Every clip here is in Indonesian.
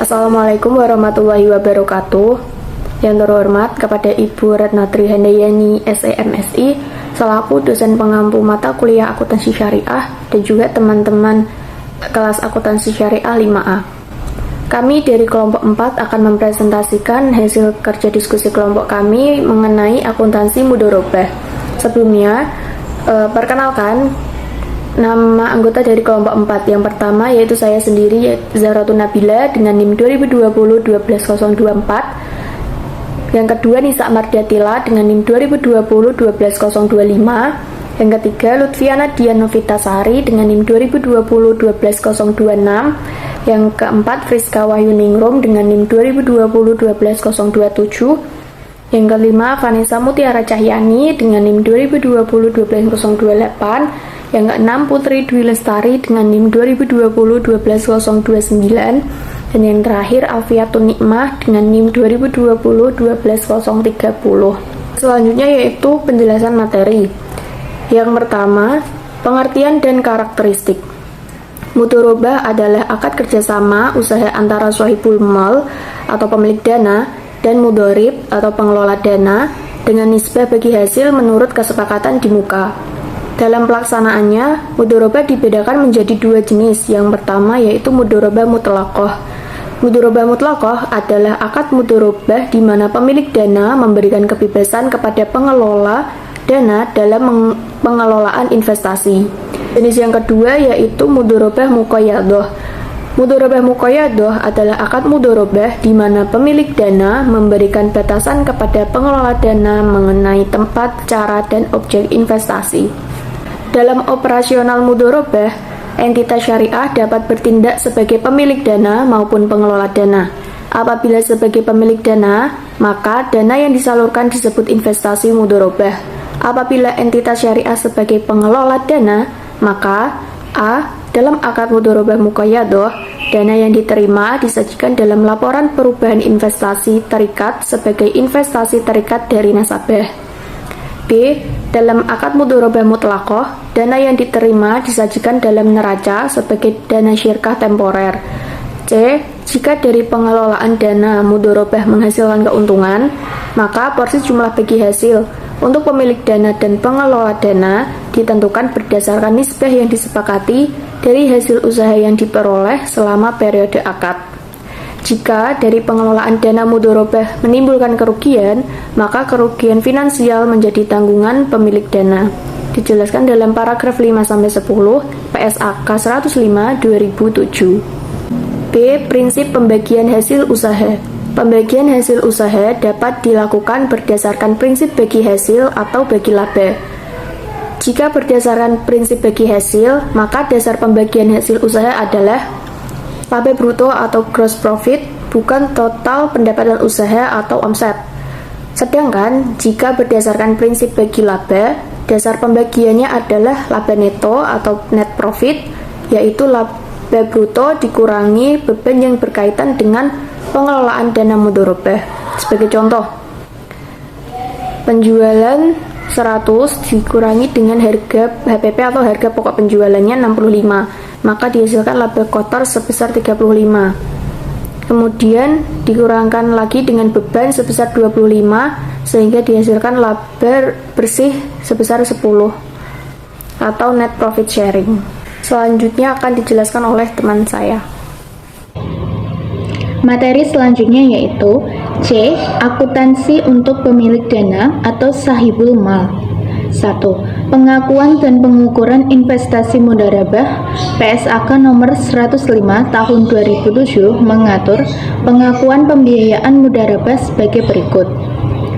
Assalamualaikum warahmatullahi wabarakatuh. Yang terhormat kepada Ibu Ratnatri Handayani, SEMSI, selaku dosen pengampu mata kuliah akuntansi syariah, dan juga teman-teman kelas akuntansi syariah 5A. Kami dari kelompok 4 akan mempresentasikan hasil kerja diskusi kelompok kami mengenai akuntansi mudharabah. Sebelumnya, perkenalkan nama anggota dari kelompok 4. Yang pertama yaitu saya sendiri, Zahratun Nabila dengan NIM 2020-12024. Yang kedua Nisa Mardiatila dengan NIM 2020-12025. Yang ketiga Lutfiana Dian Novitasari dengan NIM 2020-12026. Yang keempat Friska Wahyuningrum dengan NIM 2020-12027. Yang kelima Vanessa Mutiara Cahyani dengan NIM 2020-12028. Yang keenam Putri Dwi Lestari dengan NIM 2020-12029. Dan yang terakhir Alfiatun Nikmah dengan NIM 2020-12030. Selanjutnya yaitu penjelasan materi. Yang pertama, pengertian dan karakteristik. Mudharabah adalah akad kerjasama usaha antara shahibul mal atau pemilik dana dan mudharib atau pengelola dana dengan nisbah bagi hasil menurut kesepakatan di muka. Dalam pelaksanaannya, mudharabah dibedakan menjadi dua jenis. Yang pertama yaitu mudharabah mutlaqah. Mudharabah mutlaqah adalah akad mudharabah di mana pemilik dana memberikan kebebasan kepada pengelola dana dalam pengelolaan investasi. Jenis yang kedua yaitu mudharabah muqayyadah. Mudharabah muqayyadah adalah akad mudharabah di mana pemilik dana memberikan batasan kepada pengelola dana mengenai tempat, cara, dan objek investasi. Dalam operasional mudharabah, entitas syariah dapat bertindak sebagai pemilik dana maupun pengelola dana. Apabila sebagai pemilik dana, maka dana yang disalurkan disebut investasi mudharabah. Apabila entitas syariah sebagai pengelola dana, maka A. Dalam akad mudharabah muqayyadah, dana yang diterima disajikan dalam laporan perubahan investasi terikat sebagai investasi terikat dari nasabah. B. Dalam akad mudharabah mutlaqah, dana yang diterima disajikan dalam neraca sebagai dana syirkah temporer. C. Jika dari pengelolaan dana mudharabah menghasilkan keuntungan, maka porsi jumlah bagi hasil untuk pemilik dana dan pengelola dana ditentukan berdasarkan nisbah yang disepakati dari hasil usaha yang diperoleh selama periode akad. Jika dari pengelolaan dana mudharabah menimbulkan kerugian, maka kerugian finansial menjadi tanggungan pemilik dana. Dijelaskan dalam paragraf 5-10 PSAK 105/2007. B. Prinsip pembagian hasil usaha. Pembagian hasil usaha dapat dilakukan berdasarkan prinsip bagi hasil atau bagi laba. Jika berdasarkan prinsip bagi hasil, maka dasar pembagian hasil usaha adalah laba bruto atau gross profit, bukan total pendapatan usaha atau omset. Sedangkan jika berdasarkan prinsip bagi laba, dasar pembagiannya adalah laba neto atau net profit, yaitu laba bruto dikurangi beban yang berkaitan dengan pengelolaan dana mudharabah. Sebagai contoh, penjualan 100 dikurangi dengan harga HPP atau harga pokok penjualannya 65, maka dihasilkan laba kotor sebesar 35. Kemudian dikurangkan lagi dengan beban sebesar 25, sehingga dihasilkan laba bersih sebesar 10 atau net profit sharing. Selanjutnya akan dijelaskan oleh teman saya. Materi selanjutnya yaitu C. Akuntansi untuk pemilik dana atau sahibul mal. 1. Pengakuan dan pengukuran investasi mudharabah. PSAK nomor 105 tahun 2007 mengatur pengakuan pembiayaan mudharabah sebagai berikut.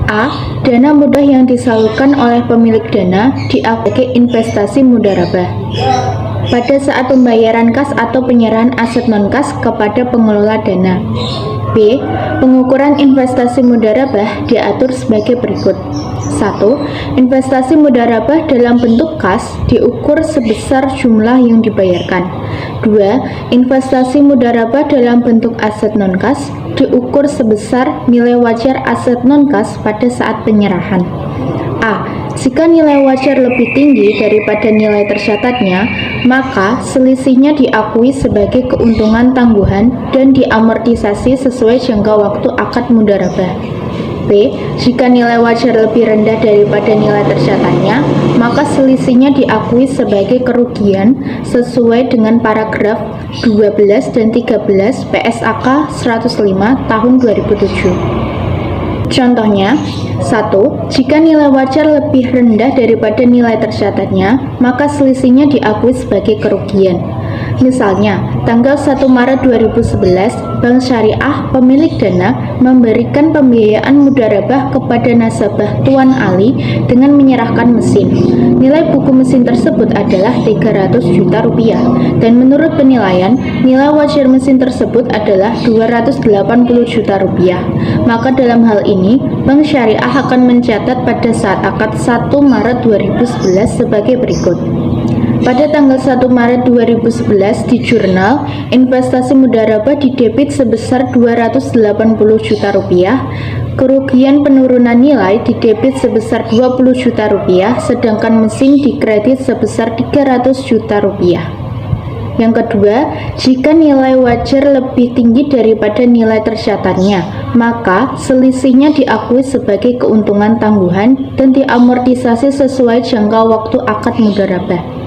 A. Dana mudah yang disalurkan oleh pemilik dana diakui sebagai investasi mudharabah pada saat pembayaran kas atau penyerahan aset non-kas kepada pengelola dana. B. Pengukuran investasi mudharabah diatur sebagai berikut. 1. Investasi mudharabah dalam bentuk kas diukur sebesar jumlah yang dibayarkan. 2. Investasi mudharabah dalam bentuk aset non-kas diukur sebesar nilai wajar aset non-kas pada saat penyerahan. A. Jika nilai wajar lebih tinggi daripada nilai tercatatnya, maka selisihnya diakui sebagai keuntungan tangguhan dan diamortisasi sesuai jangka waktu akad mudharabah. B. Jika nilai wajar lebih rendah daripada nilai tercatatnya, maka selisihnya diakui sebagai kerugian sesuai dengan paragraf 12 dan 13 PSAK 105 tahun 2007. Contohnya, 1. Jika nilai wajar lebih rendah daripada nilai tercatatnya, maka selisihnya diakui sebagai kerugian. Misalnya, tanggal 1 Maret 2011, Bank Syariah pemilik dana memberikan pembiayaan mudharabah kepada nasabah Tuan Ali dengan menyerahkan mesin. Nilai buku mesin tersebut adalah 300 juta rupiah, dan menurut penilaian, nilai wajar mesin tersebut adalah 280 juta rupiah. Maka dalam hal ini, Bank Syariah akan mencatat pada saat akad 1 Maret 2011 sebagai berikut. Pada tanggal 1 Maret 2011 di jurnal, investasi mudharabah didebit sebesar 280 juta rupiah, kerugian penurunan nilai didebit sebesar 20 juta rupiah, sedangkan mesin dikredit sebesar 300 juta rupiah. Yang kedua, jika nilai wajar lebih tinggi daripada nilai tercatatnya, maka selisihnya diakui sebagai keuntungan tangguhan dan diamortisasi sesuai jangka waktu akad mudharabah.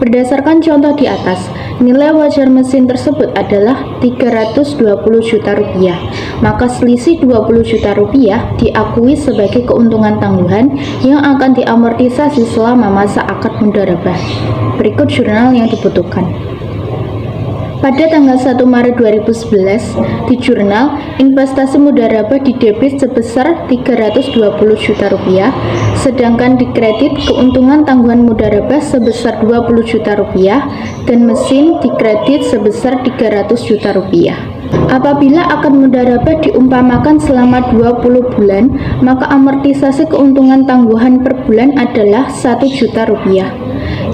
Berdasarkan contoh di atas, nilai wajar mesin tersebut adalah 320 juta rupiah, maka selisih 20 juta rupiah diakui sebagai keuntungan tangguhan yang akan diamortisasi selama masa akad mudharabah. Berikut jurnal yang dibutuhkan. Pada tanggal 1 Maret 2011, di jurnal, investasi mudharabah didebit sebesar 320 juta rupiah, sedangkan dikredit keuntungan tangguhan mudharabah sebesar 20 juta rupiah, dan mesin dikredit sebesar 300 juta rupiah. Apabila akad mudharabah diumpamakan selama 20 bulan, maka amortisasi keuntungan tangguhan per bulan adalah 1 juta rupiah,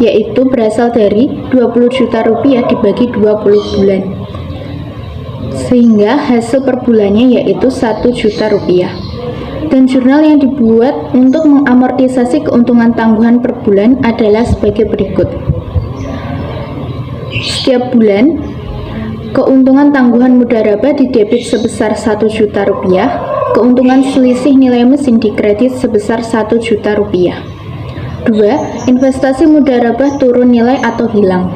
yaitu berasal dari 20 juta rupiah dibagi 20 bulan, sehingga hasil per bulannya yaitu 1 juta rupiah. Dan jurnal yang dibuat untuk mengamortisasi keuntungan tangguhan per bulan adalah sebagai berikut. Setiap bulan, keuntungan tangguhan mudharabah didebit sebesar 1 juta rupiah, keuntungan selisih nilai mesin dikredit sebesar 1 juta rupiah. 2. Investasi mudharabah turun nilai atau hilang.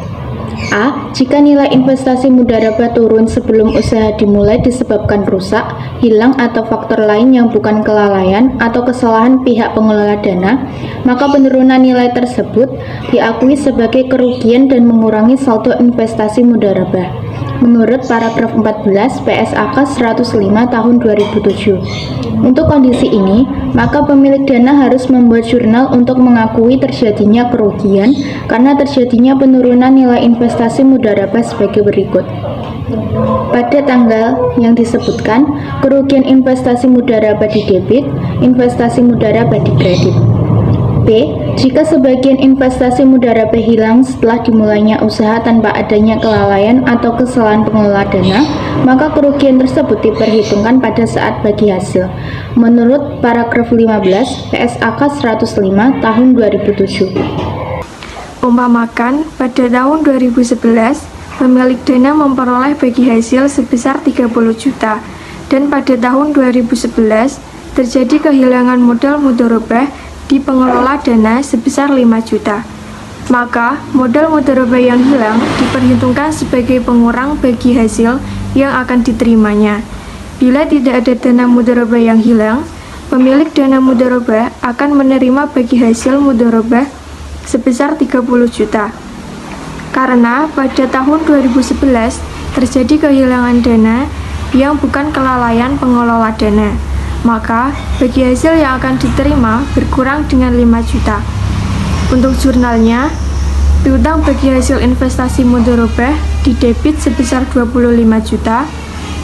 A. Jika nilai investasi mudharabah turun sebelum usaha dimulai disebabkan rusak, hilang atau faktor lain yang bukan kelalaian atau kesalahan pihak pengelola dana, maka penurunan nilai tersebut diakui sebagai kerugian dan mengurangi saldo investasi mudharabah. Menurut paragraf 14 PSAK 105 tahun 2007. Untuk kondisi ini, maka pemilik dana harus membuat jurnal untuk mengakui terjadinya kerugian karena terjadinya penurunan nilai investasi mudharabah sebagai berikut. Pada tanggal yang disebutkan, kerugian investasi mudharabah didebit, investasi mudharabah dikredit. B. Jika sebagian investasi mudharabah hilang setelah dimulainya usaha tanpa adanya kelalaian atau kesalahan pengelola dana, maka kerugian tersebut diperhitungkan pada saat bagi hasil. Menurut paragraf 15 PSAK 105 tahun 2007. Umpamakan, pada tahun 2011, pemilik dana memperoleh bagi hasil sebesar 30 juta, dan pada tahun 2011 terjadi kehilangan modal mudharabah di pengelola dana sebesar 5 juta. Maka, modal mudharabah yang hilang diperhitungkan sebagai pengurang bagi hasil yang akan diterimanya. Bila tidak ada dana mudharabah yang hilang, pemilik dana mudharabah akan menerima bagi hasil mudharabah sebesar 30 juta. Karena pada tahun 2011 terjadi kehilangan dana yang bukan kelalaian pengelola dana, maka bagi hasil yang akan diterima berkurang dengan 5 juta. Untuk jurnalnya, piutang bagi hasil investasi mudharabah didebit sebesar 25 juta,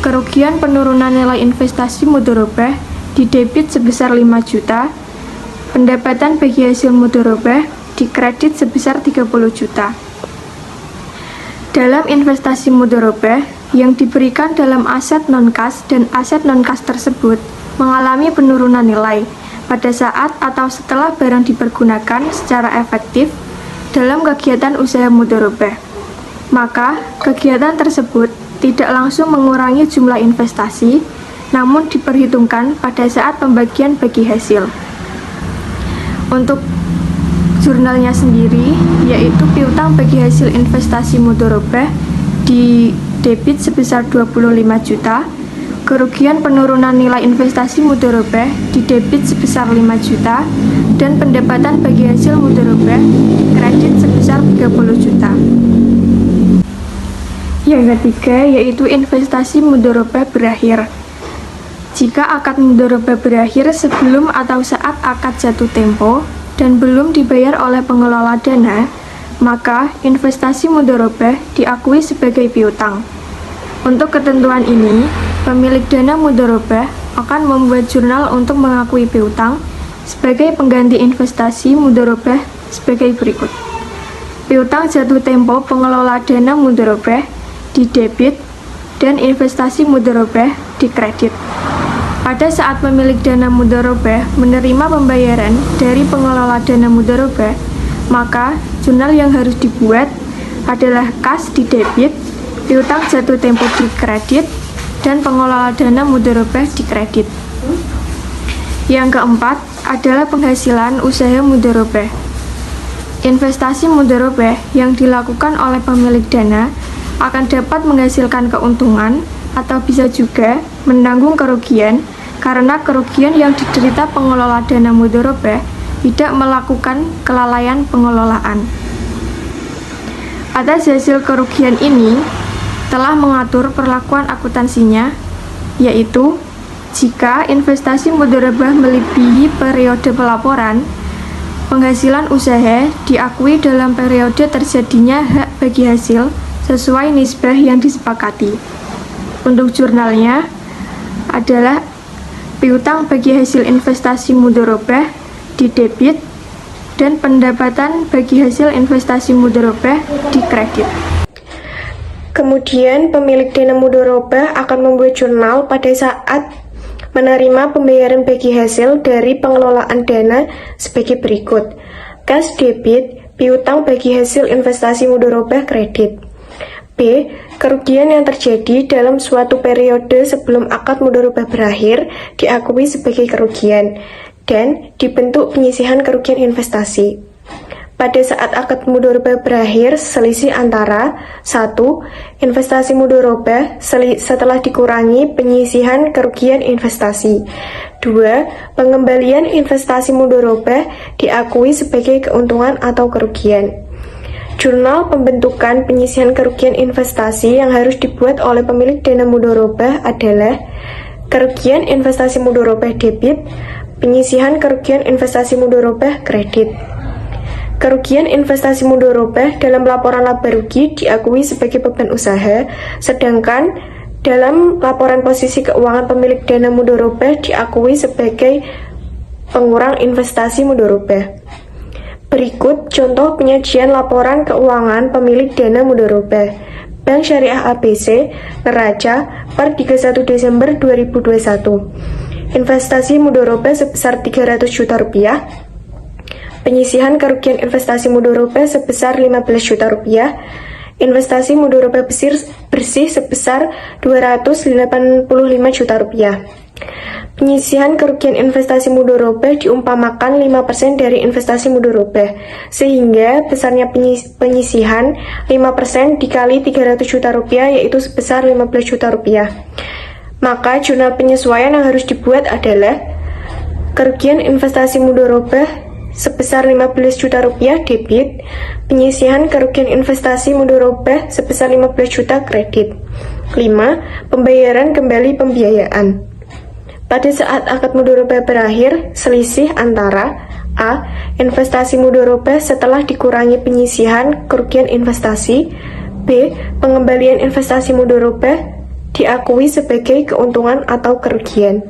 kerugian penurunan nilai investasi mudharabah didebit sebesar 5 juta, pendapatan bagi hasil mudharabah dikredit sebesar 30 juta. Dalam investasi mudharabah yang diberikan dalam aset non-kas dan aset non-kas tersebut mengalami penurunan nilai, pada saat atau setelah barang dipergunakan secara efektif dalam kegiatan usaha mudharabah. Maka, kegiatan tersebut tidak langsung mengurangi jumlah investasi, namun diperhitungkan pada saat pembagian bagi hasil. Untuk jurnalnya sendiri, yaitu piutang bagi hasil investasi mudharabah di debit sebesar 25 juta, kerugian penurunan nilai investasi mudharabah di debit sebesar 5 juta, dan pendapatan bagi hasil mudharabah di kredit sebesar 30 juta. Yang ketiga yaitu investasi mudharabah berakhir. Jika akad mudharabah berakhir sebelum atau saat akad jatuh tempo dan belum dibayar oleh pengelola dana, maka investasi mudharabah diakui sebagai piutang. Untuk ketentuan ini, pemilik dana mudharabah akan membuat jurnal untuk mengakui piutang sebagai pengganti investasi mudharabah sebagai berikut. Piutang jatuh tempo pengelola dana mudharabah di debit dan investasi mudharabah di kredit. Pada saat pemilik dana mudharabah menerima pembayaran dari pengelola dana mudharabah, maka jurnal yang harus dibuat adalah kas di debit, piutang jatuh tempo di kredit, dan pengelola dana mudharabah di kredit. Yang keempat adalah penghasilan usaha mudharabah. Investasi mudharabah yang dilakukan oleh pemilik dana akan dapat menghasilkan keuntungan atau bisa juga menanggung kerugian karena kerugian yang diderita pengelola dana mudharabah tidak melakukan kelalaian pengelolaan. Atas hasil kerugian ini telah mengatur perlakuan akuntansinya, yaitu jika investasi mudharabah melebihi periode pelaporan, penghasilan usaha diakui dalam periode terjadinya hak bagi hasil sesuai nisbah yang disepakati. Untuk jurnalnya adalah piutang bagi hasil investasi mudharabah di debit dan pendapatan bagi hasil investasi mudharabah di kredit. Kemudian, pemilik dana mudharabah akan membuat jurnal pada saat menerima pembayaran bagi hasil dari pengelolaan dana sebagai berikut. Kas debit, piutang bagi hasil investasi mudharabah kredit. B. Kerugian yang terjadi dalam suatu periode sebelum akad mudharabah berakhir diakui sebagai kerugian dan dibentuk penyisihan kerugian investasi. Pada saat akad mudharabah berakhir, selisih antara 1. Investasi mudharabah setelah dikurangi penyisihan kerugian investasi. 2. Pengembalian investasi mudharabah diakui sebagai keuntungan atau kerugian. Jurnal pembentukan penyisihan kerugian investasi yang harus dibuat oleh pemilik dana mudharabah adalah kerugian investasi mudharabah debit, penyisihan kerugian investasi mudharabah kredit. Kerugian investasi mudharabah dalam laporan laba rugi diakui sebagai beban usaha, sedangkan dalam laporan posisi keuangan pemilik dana mudharabah diakui sebagai pengurang investasi mudharabah. Berikut contoh penyajian laporan keuangan pemilik dana mudharabah. Bank Syariah ABC, Neraca, per 31 Desember 2021. Investasi mudharabah sebesar 300 juta rupiah. Penyisihan kerugian investasi mudharabah sebesar 15 juta rupiah. Investasi mudharabah bersih sebesar 285 juta rupiah. Penyisihan kerugian investasi mudharabah diumpamakan 5% dari investasi mudharabah, sehingga besarnya penyisihan 5% dikali 300 juta rupiah yaitu sebesar 15 juta rupiah. Maka jurnal penyesuaian yang harus dibuat adalah kerugian investasi mudharabah sebesar 15 juta rupiah debit, penyisihan kerugian investasi mudharabah sebesar 15 juta kredit. 5. Pembayaran kembali pembiayaan. Pada saat akad mudharabah berakhir, selisih antara A. Investasi mudharabah setelah dikurangi penyisihan kerugian investasi. B. Pengembalian investasi mudharabah diakui sebagai keuntungan atau kerugian.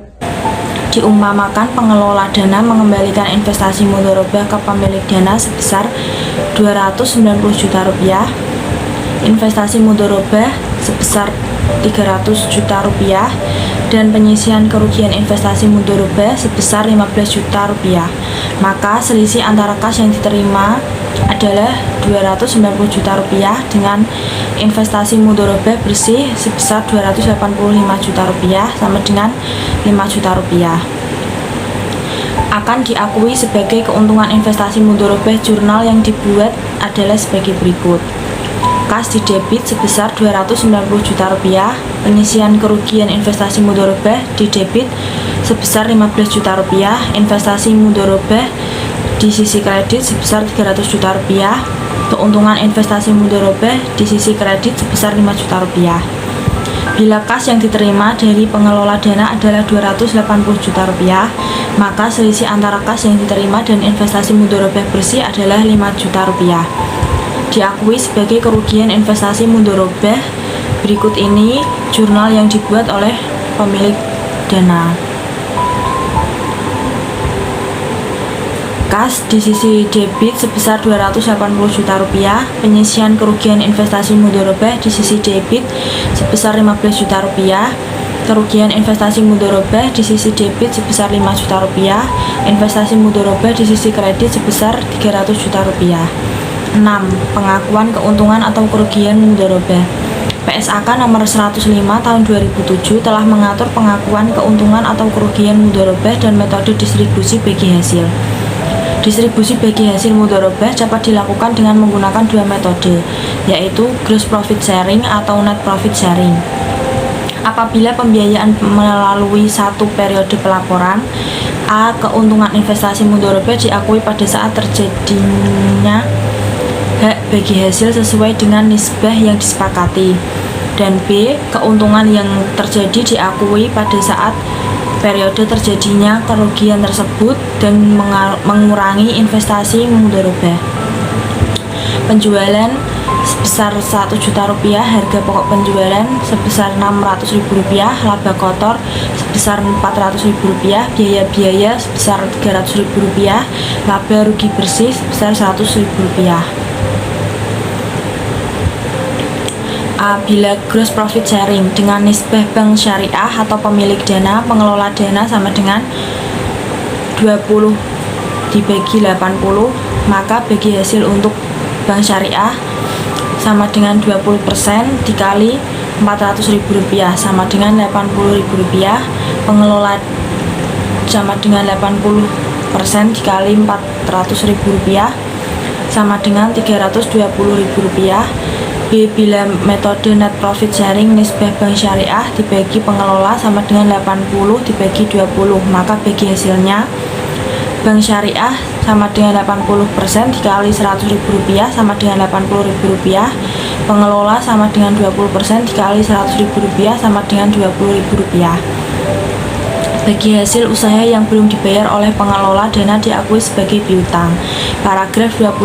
Diumpamakan pengelola dana mengembalikan investasi mudharabah ke pemilik dana sebesar 290 juta rupiah, investasi mudharabah sebesar 300 juta rupiah dan penyisihan kerugian investasi mudharabah sebesar 15 juta rupiah. Maka selisih antara kas yang diterima adalah 290 juta rupiah dengan investasi mudharabah bersih sebesar 285 juta rupiah sama dengan 5 juta rupiah. Akan diakui sebagai keuntungan investasi mudharabah jurnal yang dibuat adalah sebagai berikut. Kas di debit sebesar 290 juta rupiah, penyisihan kerugian investasi mudharabah di debit sebesar 15 juta rupiah, investasi mudharabah di sisi kredit sebesar 300 juta rupiah, keuntungan investasi mudharabah di sisi kredit sebesar 5 juta rupiah. Bila kas yang diterima dari pengelola dana adalah 280 juta rupiah, maka selisih antara kas yang diterima dan investasi mudharabah bersih adalah 5 juta rupiah. Diakui sebagai kerugian investasi mudharabah. Berikut ini jurnal yang dibuat oleh pemilik dana. Kas di sisi debit sebesar 280 juta rupiah, penyisihan kerugian investasi mudharabah di sisi debit sebesar 15 juta rupiah, kerugian investasi mudharabah di sisi debit sebesar 5 juta rupiah, investasi mudharabah di sisi kredit sebesar 300 juta rupiah. 6. Pengakuan keuntungan atau kerugian mudharabah. PSAK nomor 105 tahun 2007 telah mengatur pengakuan keuntungan atau kerugian mudharabah dan metode distribusi bagi hasil. Distribusi bagi hasil mudharabah dapat dilakukan dengan menggunakan dua metode, yaitu gross profit sharing atau net profit sharing. Apabila pembiayaan melalui satu periode pelaporan, A. Keuntungan investasi mudharabah diakui pada saat terjadinya hak bagi hasil sesuai dengan nisbah yang disepakati, dan B. Keuntungan yang terjadi diakui pada saat periode terjadinya kerugian tersebut dan mengurangi investasi mudharabah. Penjualan sebesar 1 juta rupiah, harga pokok penjualan sebesar 600.000 rupiah, laba kotor sebesar 400.000 rupiah, biaya-biaya sebesar 300.000 rupiah, laba rugi bersih sebesar 100.000 rupiah. Bila gross profit sharing dengan nisbah bank syariah atau pemilik dana, pengelola dana sama dengan 20 dibagi 80, maka bagi hasil untuk bank syariah sama dengan 20% dikali 400.000 rupiah sama dengan 80.000 rupiah, pengelola sama dengan 80% dikali 400.000 rupiah sama dengan 320.000 rupiah. B. Bila metode net profit sharing, nisbah bank syariah dibagi pengelola sama dengan 80 dibagi 20, maka bagi hasilnya bank syariah sama dengan 80% dikali 100.000 rupiah sama dengan 80.000 rupiah, pengelola sama dengan 20% dikali 100.000 rupiah sama dengan 20.000 rupiah. Bagi hasil usaha yang belum dibayar oleh pengelola dana diakui sebagai piutang. Paragraf 24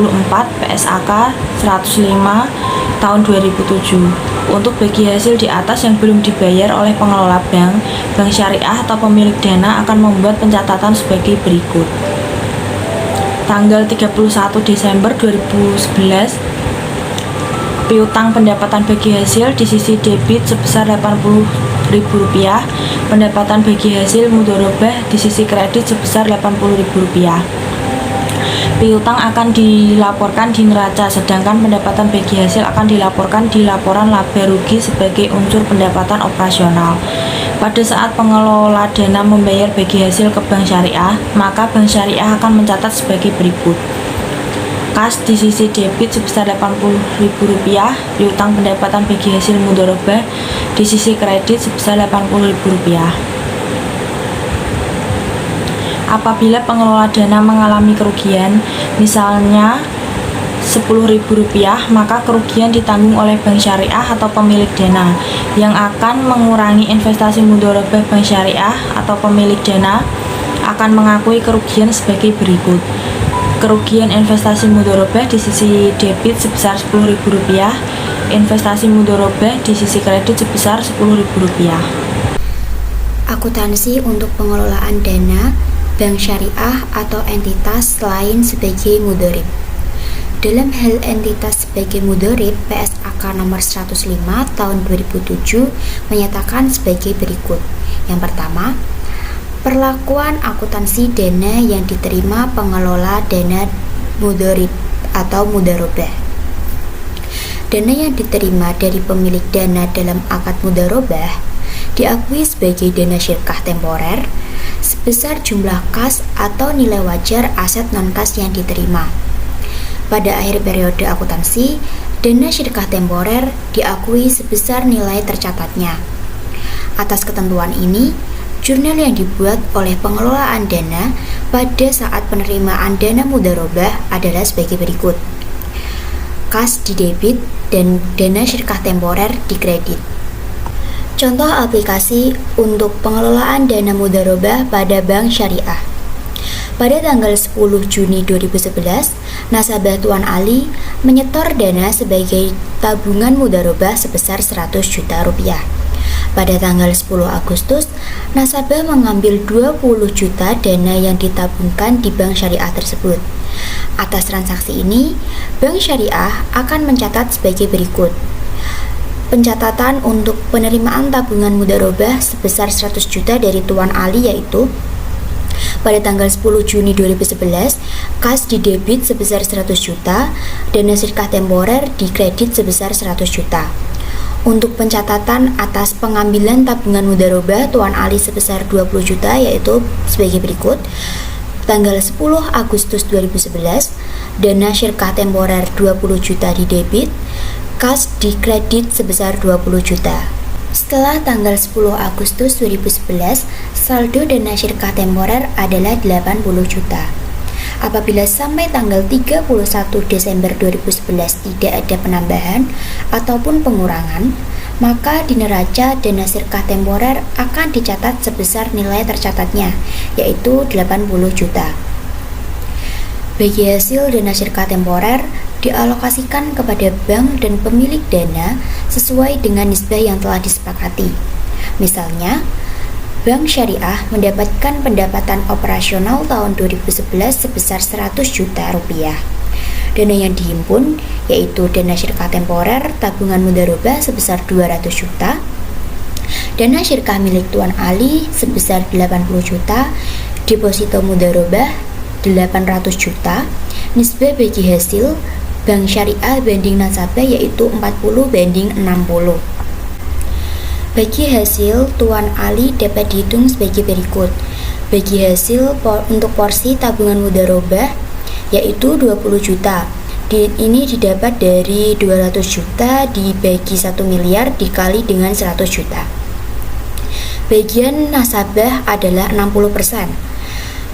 PSAK 105 tahun 2007. Untuk bagi hasil di atas yang belum dibayar oleh pengelola bank, bank syariah atau pemilik dana akan membuat pencatatan sebagai berikut. Tanggal 31 Desember 2011, piutang pendapatan bagi hasil di sisi debit sebesar Rp80.000, pendapatan bagi hasil mudharabah di sisi kredit sebesar Rp80.000. Piutang akan dilaporkan di neraca, sedangkan pendapatan bagi hasil akan dilaporkan di laporan laba rugi sebagai unsur pendapatan operasional. Pada saat pengelola dana membayar bagi hasil ke bank syariah, maka bank syariah akan mencatat sebagai berikut. Kas di sisi debit sebesar Rp80.000, piutang pendapatan bagi hasil mudharabah di sisi kredit sebesar Rp80.000. Apabila pengelola dana mengalami kerugian, misalnya Rp10.000, maka kerugian ditanggung oleh bank syariah atau pemilik dana, yang akan mengurangi investasi mudharabah. Bank syariah atau pemilik dana akan mengakui kerugian sebagai berikut. Kerugian investasi mudharabah di sisi debit sebesar Rp10.000, investasi mudharabah di sisi kredit sebesar Rp10.000. Akuntansi untuk pengelolaan dana bank syariah atau entitas lain sebagai mudharib. Dalam hal entitas sebagai mudhorib, PSAK nomor 105 tahun 2007 menyatakan sebagai berikut. Yang pertama, perlakuan akuntansi dana yang diterima pengelola dana mudhorib atau mudharobah. Dana yang diterima dari pemilik dana dalam akad mudharobah diakui sebagai dana syirkah temporer sebesar jumlah kas atau nilai wajar aset non-kas yang diterima. Pada akhir periode akuntansi, dana syirkah temporer diakui sebesar nilai tercatatnya. Atas ketentuan ini, jurnal yang dibuat oleh pengelolaan dana pada saat penerimaan dana mudharobah adalah sebagai berikut. Kas didebit dan dana syirkah temporer dikredit. Contoh aplikasi untuk pengelolaan dana mudharobah pada bank syariah. Pada tanggal 10 Juni 2011, nasabah Tuan Ali menyetor dana sebagai tabungan mudharobah sebesar 100 juta rupiah. Pada tanggal 10 Agustus, nasabah mengambil 20 juta dana yang ditabungkan di bank syariah tersebut. Atas transaksi ini, bank syariah akan mencatat sebagai berikut. Pencatatan untuk penerimaan tabungan mudharobah sebesar 100 juta dari Tuan Ali yaitu pada tanggal 10 Juni 2011, kas didebit sebesar 100 juta, dana syirkah temporer dikredit sebesar 100 juta. Untuk pencatatan atas pengambilan tabungan mudharobah Tuan Ali sebesar 20 juta yaitu sebagai berikut. Tanggal 10 Agustus 2011, dana syirkah temporer 20 juta didebit, kas dikredit sebesar 20 juta. Setelah tanggal 10 Agustus 2011, saldo dana syirkah temporer adalah 80 juta. Apabila sampai tanggal 31 Desember 2011 tidak ada penambahan ataupun pengurangan, maka di neraca dana syirkah temporer akan dicatat sebesar nilai tercatatnya, yaitu 80 juta. Bagi hasil dana syirkah temporer dialokasikan kepada bank dan pemilik dana sesuai dengan nisbah yang telah disepakati. Misalnya, Bank Syariah mendapatkan pendapatan operasional tahun 2011 sebesar 100 juta rupiah. Dana yang dihimpun yaitu dana syirkah temporer tabungan mudharobah sebesar 200 juta, dana syirkah milik Tuan Ali sebesar 80 juta, deposito mudharobah 800 juta, nisbah bagi hasil Bank Syariah banding nasabah yaitu 40/60. Bagi hasil Tuan Ali dapat dihitung sebagai berikut. Bagi hasil untuk porsi tabungan mudharobah yaitu 20 juta. Ini didapat dari 200 juta dibagi 1 miliar dikali dengan 100 juta. Bagian nasabah adalah 60%.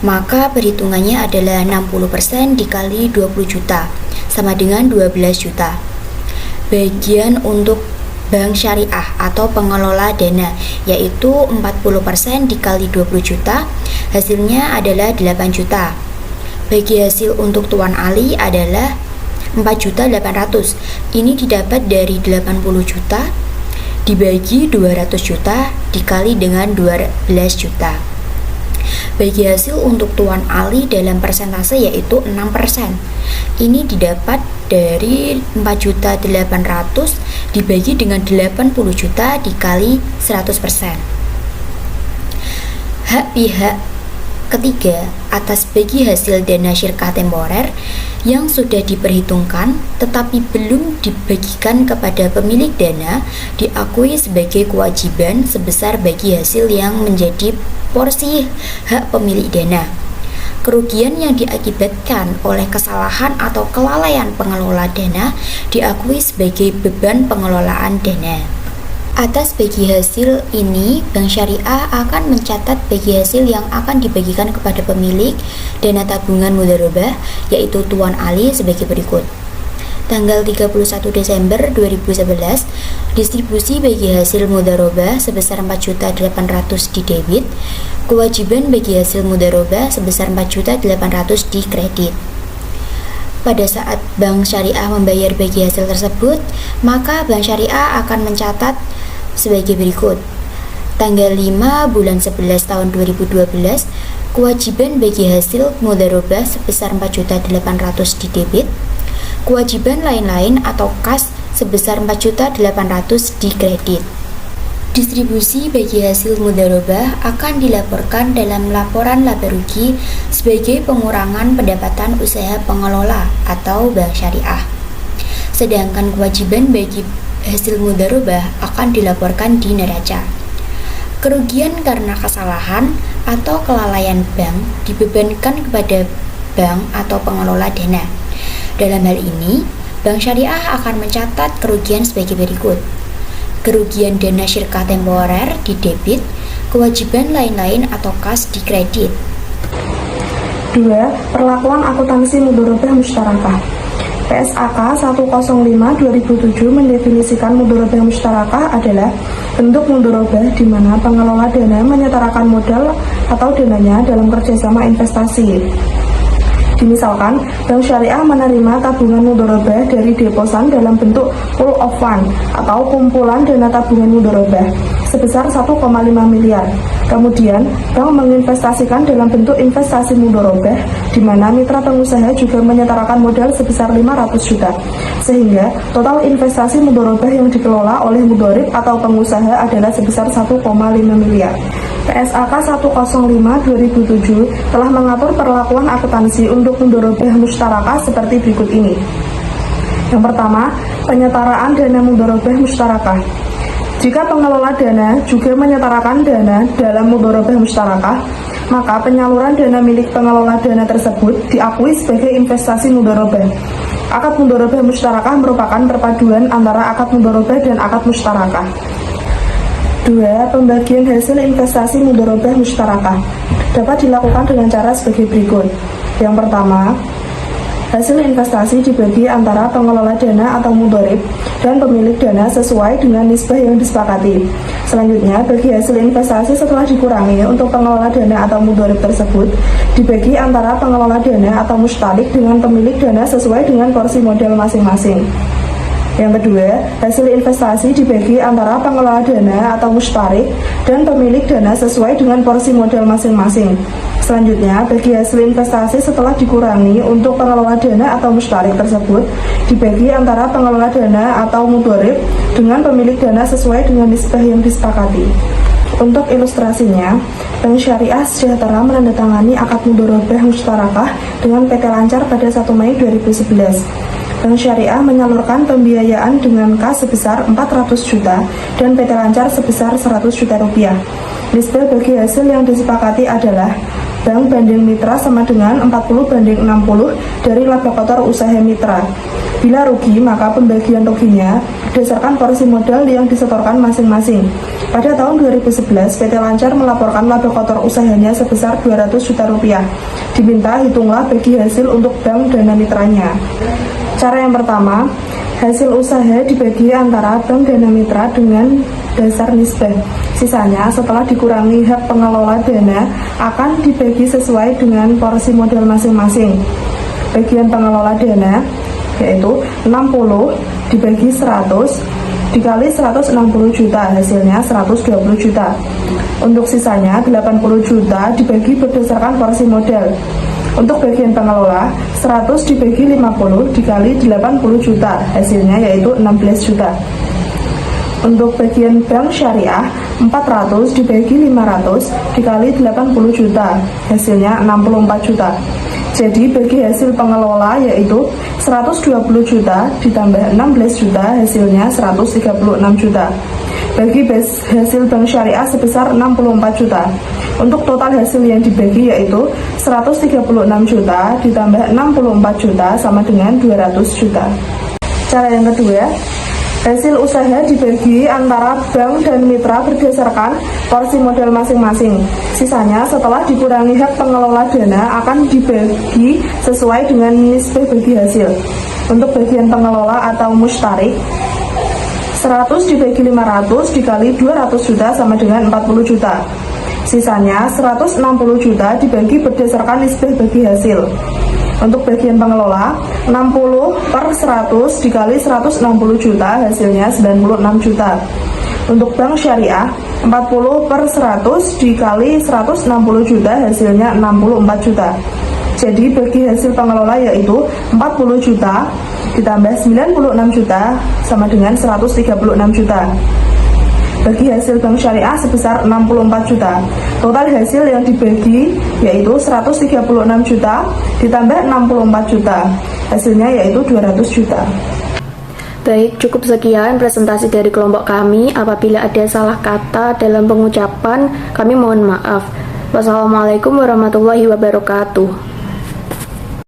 Maka perhitungannya adalah 60% dikali 20 juta sama dengan 12 juta. Bagian untuk Bank Syariah atau pengelola dana yaitu 40% dikali 20 juta, hasilnya adalah 8 juta. Bagi hasil untuk Tuan Ali adalah 4.800.000. Ini didapat dari 80 juta dibagi 200 juta dikali dengan 12 juta. Bagi hasil untuk Tuan Ali dalam persentase yaitu 6%. Ini didapat dari 4.800.000 dibagi dengan 80 juta dikali 100%. Hak pihak ketiga atas bagi hasil dana syirkah temporer yang sudah diperhitungkan tetapi belum dibagikan kepada pemilik dana diakui sebagai kewajiban sebesar bagi hasil yang menjadi porsi hak pemilik dana. Kerugian yang diakibatkan oleh kesalahan atau kelalaian pengelola dana diakui sebagai beban pengelolaan dana. Atas bagi hasil ini, Bank Syariah akan mencatat bagi hasil yang akan dibagikan kepada pemilik dana tabungan mudharobah yaitu Tuan Ali sebagai berikut. Tanggal 31 Desember 2011, distribusi bagi hasil mudharobah sebesar 4.800.000 didebit, kewajiban bagi hasil mudharobah sebesar 4.800.000 dikredit. Pada saat Bank Syariah membayar bagi hasil tersebut, maka Bank Syariah akan mencatat sebagai berikut. Tanggal 5 bulan 11 tahun 2012, kewajiban bagi hasil mudharobah sebesar 4.800.000 didebit, Kewajiban lain-lain atau kas sebesar 4.800.000 di kredit. Distribusi bagi hasil mudharabah akan dilaporkan dalam laporan laba rugi sebagai pengurangan pendapatan usaha pengelola atau bank syariah. Sedangkan kewajiban bagi hasil mudharabah akan dilaporkan di neraca. Kerugian karena kesalahan atau kelalaian bank dibebankan kepada bank atau pengelola dana. Dalam hal ini, bank syariah akan mencatat kerugian sebagai berikut. Kerugian dana syirkah temporer di debit, kewajiban lain-lain atau kas di kredit. 2. Perlakuan akuntansi mudharabah musyarakah. PSAK 105/2007 mendefinisikan mudharabah musyarakah adalah bentuk mudharabah di mana pengelola dana menyetarakan modal atau dananya dalam kerjasama investasi. Misalkan, bank syariah menerima tabungan mudharabah dari deposan dalam bentuk pool of fund atau kumpulan dana tabungan mudharabah sebesar 1,5 miliar. Kemudian, bank menginvestasikan dalam bentuk investasi mudharabah di mana mitra pengusaha juga menyetarakan modal sebesar 500 juta. Sehingga, total investasi mudharabah yang dikelola oleh mudharib atau pengusaha adalah sebesar 1,5 miliar. PSAK 105/2007 telah mengatur perlakuan akuntansi untuk mudharabah musyarakah seperti berikut ini. Yang pertama, penyetaraan dana mudharabah musyarakah. Jika pengelola dana juga menyetarakan dana dalam mudharabah musyarakah, maka penyaluran dana milik pengelola dana tersebut diakui sebagai investasi mudharabah. Akad mudharabah musyarakah merupakan perpaduan antara akad mudharabah dan akad musyarakah. 2. Pembagian hasil investasi mudharabah musyarakah dapat dilakukan dengan cara sebagai berikut. Yang pertama, hasil investasi dibagi antara pengelola dana atau mudharib dan pemilik dana sesuai dengan nisbah yang disepakati. Selanjutnya, bagi hasil investasi setelah dikurangi untuk pengelola dana atau mudharib tersebut dibagi antara pengelola dana atau mustalik dengan pemilik dana sesuai dengan porsi modal masing-masing. Yang kedua, hasil investasi dibagi antara pengelola dana atau mustarik dan pemilik dana sesuai dengan porsi modal masing-masing. Selanjutnya, bagi hasil investasi setelah dikurangi untuk pengelola dana atau mustarik tersebut dibagi antara pengelola dana atau mudharib dengan pemilik dana sesuai dengan nisbah yang disepakati. Untuk ilustrasinya, Bank Syariah Sejahtera menandatangani akad mudharabah musyarakah dengan PT Lancar pada 1 Mei 2011. Bank Syariah menyalurkan pembiayaan dengan kas sebesar 400 juta dan PT Lancar sebesar 100 juta rupiah. Nisbah bagi hasil yang disepakati adalah bank banding mitra sama dengan 40/60 dari laba kotor usaha mitra. Bila rugi, maka pembagian ruginya berdasarkan porsi modal yang disetorkan masing-masing. Pada tahun 2011, PT Lancar melaporkan laba kotor usahanya sebesar 200 juta rupiah. Diminta hitunglah bagi hasil untuk bank dana mitranya. Cara yang pertama, hasil usaha dibagi antara bank dana mitra dengan dasar nisbah. Sisanya setelah dikurangi hak pengelola dana akan dibagi sesuai dengan porsi modal masing-masing. Bagian pengelola dana yaitu 60 dibagi 100 dikali 160 juta, hasilnya 120 juta. Untuk sisanya 80 juta dibagi berdasarkan porsi modal. Untuk bagian pengelola, 100 dibagi 50 dikali 80 juta, hasilnya yaitu 16 juta. Untuk bagian bank syariah, 400 dibagi 500 dikali 80 juta, hasilnya 64 juta. Jadi bagi hasil pengelola yaitu 120 juta ditambah 16 juta, hasilnya 136 juta. Bagi hasil bank syariah sebesar 64 juta. Untuk total hasil yang dibagi yaitu 136 juta ditambah 64 juta sama dengan 200 juta. Cara yang kedua, hasil usaha dibagi antara bank dan mitra berdasarkan porsi modal masing-masing. Sisanya setelah dikurangi hak pengelola dana akan dibagi sesuai dengan nisbah bagi hasil. Untuk bagian pengelola atau mustarik, 100 dibagi 500 dikali 200 juta sama dengan 40 juta. Sisanya 160 juta dibagi berdasarkan nisbah bagi hasil. Untuk bagian pengelola, 60/100 dikali 160 juta, hasilnya 96 juta. Untuk bank syariah, 40/100 dikali 160 juta, hasilnya 64 juta. Jadi bagi hasil pengelola yaitu 40 juta ditambah 96 juta sama dengan 136 juta. Bagi hasil bank syariah sebesar 64 juta. Total hasil yang dibagi yaitu 136 juta ditambah 64 juta. Hasilnya yaitu 200 juta. Baik, cukup sekian presentasi dari kelompok kami. Apabila ada salah kata dalam pengucapan, kami mohon maaf. Wassalamualaikum warahmatullahi wabarakatuh.